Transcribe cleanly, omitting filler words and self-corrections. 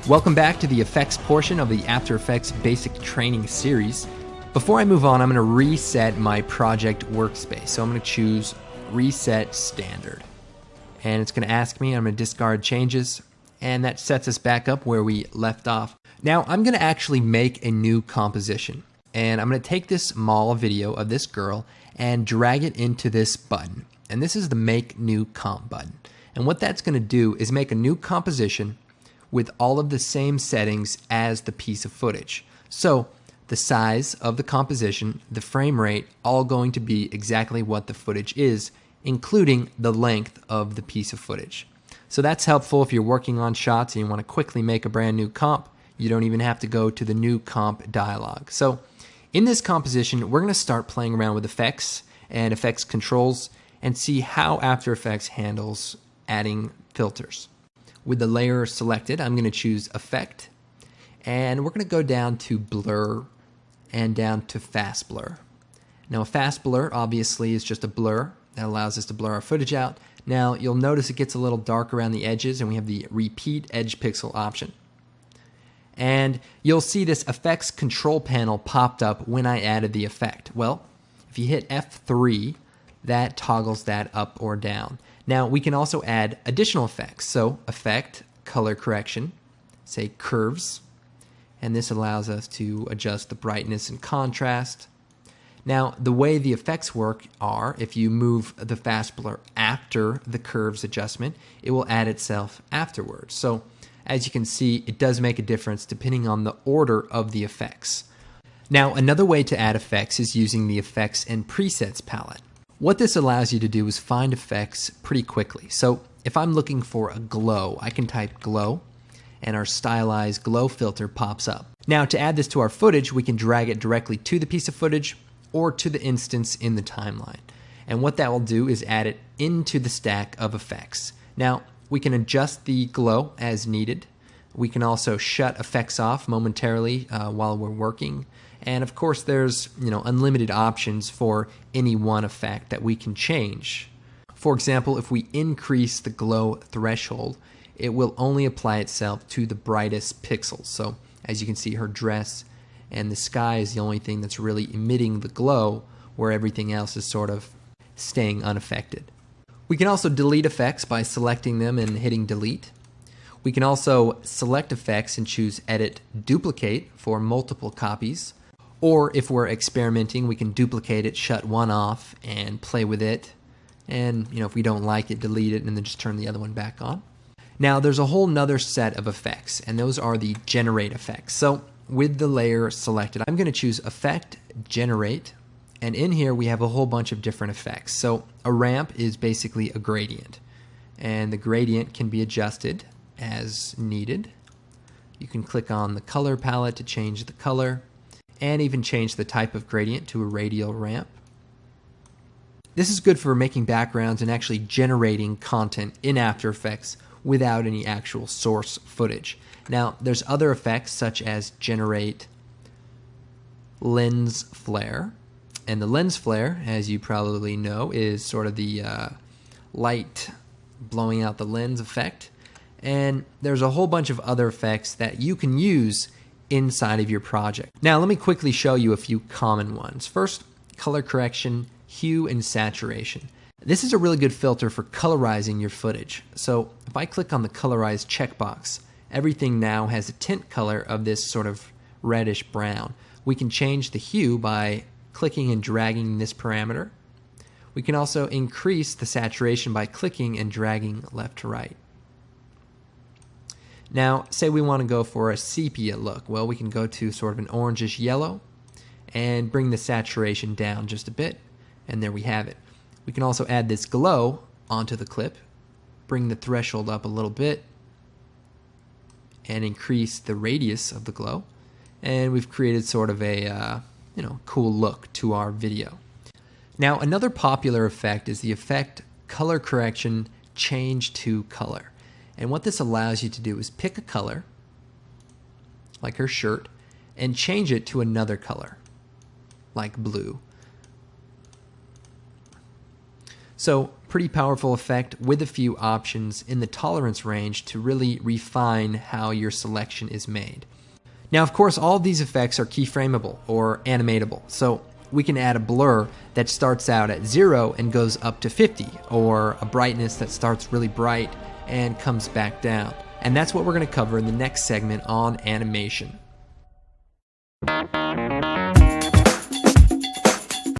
Welcome back to the effects portion of the After Effects Basic Training Series. Before I move on, I'm going to reset my project workspace. So I'm going to choose Reset Standard. And it's going to ask me, I'm going to discard changes, and that sets us back up where we left off. Now I'm going to actually make a new composition. And I'm going to take this mall video of this girl and drag it into this button. And this is the Make New Comp button. And what that's going to do is make a new composition with all of the same settings as the piece of footage. So the size of the composition, the frame rate, all going to be exactly what the footage is, including the length of the piece of footage. So that's helpful if you're working on shots and you want to quickly make a brand new comp. You don't even have to go to the new comp dialog. So in this composition, we're going to start playing around with effects and effects controls and see how After Effects handles adding filters. With the layer selected, I'm going to choose Effect, and we're going to go down to Blur and down to Fast Blur. Now a fast blur obviously is just a blur that allows us to blur our footage out. Now you'll notice it gets a little dark around the edges, and we have the Repeat Edge Pixel option. And you'll see this Effects Control panel popped up when I added the effect. Well, if you hit F3, that toggles that up or down. Now we can also add additional effects. So Effect, Color Correction, say Curves, and this allows us to adjust the brightness and contrast. Now the way the effects work are, if you move the fast blur after the curves adjustment, it will add itself afterwards. So as you can see, it does make a difference depending on the order of the effects. Now another way to add effects is using the Effects and Presets palette. What this allows you to do is find effects pretty quickly. So if I'm looking for a glow, I can type glow and our stylized glow filter pops up. Now to add this to our footage, we can drag it directly to the piece of footage or to the instance in the timeline. And what that will do is add it into the stack of effects. Now we can adjust the glow as needed. We can also shut effects off momentarily while we're working. And of course there's unlimited options for any one effect that we can change. For example, if we increase the glow threshold, it will only apply itself to the brightest pixels. So as you can see, her dress and the sky is the only thing that's really emitting the glow, where everything else is sort of staying unaffected. We can also delete effects by selecting them and hitting delete. We can also select effects and choose Edit Duplicate for multiple copies. Or if we're experimenting, we can duplicate it, shut one off, and play with it. And if we don't like it, delete it, and then just turn the other one back on. Now there's a whole nother set of effects, and those are the Generate effects. So with the layer selected, I'm going to choose Effect, Generate, and in here we have a whole bunch of different effects. So a ramp is basically a gradient, and the gradient can be adjusted as needed. You can click on the color palette to change the color, and even change the type of gradient to a radial ramp. This is good for making backgrounds and actually generating content in After Effects without any actual source footage. Now there's other effects such as Generate Lens Flare, and the lens flare, as you probably know, is sort of the light blowing out the lens effect. And there's a whole bunch of other effects that you can use inside of your project. Now let me quickly show you a few common ones. First, color correction, hue and saturation. This is a really good filter for colorizing your footage. So if I click on the colorize checkbox, everything now has a tint color of this sort of reddish brown. We can change the hue by clicking and dragging this parameter. We can also increase the saturation by clicking and dragging left to right. Now, say we want to go for a sepia look. Well, we can go to sort of an orangish yellow and bring the saturation down just a bit, and there we have it. We can also add this glow onto the clip, bring the threshold up a little bit, and increase the radius of the glow, and we've created sort of a cool look to our video. Now, another popular effect is the effect Color Correction Change to Color. And what this allows you to do is pick a color, like her shirt, and change it to another color, like blue. So pretty powerful effect with a few options in the tolerance range to really refine how your selection is made. Now, of course, all of these effects are keyframeable or animatable. So we can add a blur that starts out at 0 and goes up to 50, or a brightness that starts really bright and comes back down. And that's what we're going to cover in the next segment on animation.